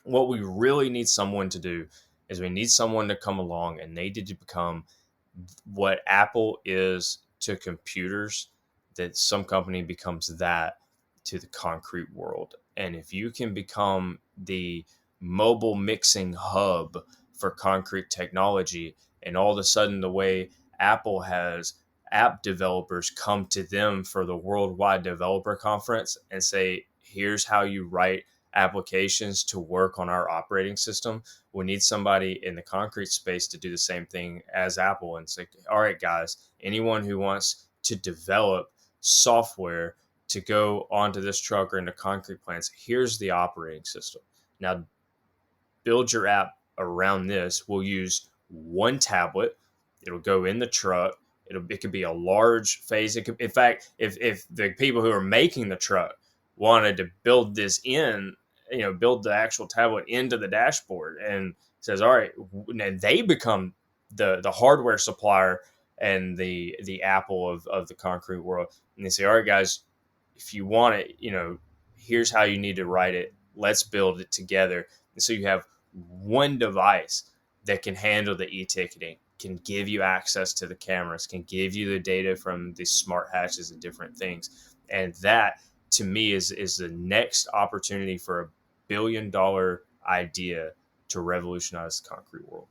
What we really need someone to do is we need someone to come along and they need to become what Apple is to computers, that some company becomes that to the concrete world. And if you can become the mobile mixing hub for concrete technology, and all of a sudden the way Apple has app developers come to them for the worldwide developer conference and say, here's how you write applications to work on our operating system. We need somebody in the concrete space to do the same thing as Apple and say, all right, guys, anyone who wants to develop software to go onto this truck or into concrete plants, here's the operating system. Now, build your app around this. We'll use one tablet. It'll go in the truck. It could be a large phase. It could, in fact, if the people who are making the truck wanted to build this in, build the actual tablet into the dashboard and says, all right, and they become the hardware supplier and the Apple of the concrete world. And they say, all right, guys, if you want it, here's how you need to write it. Let's build it together. And so you have one device that can handle the e-ticketing, can give you access to the cameras, can give you the data from these smart hatches and different things. And that, to me, is the next opportunity for $1 billion idea to revolutionize the concrete world.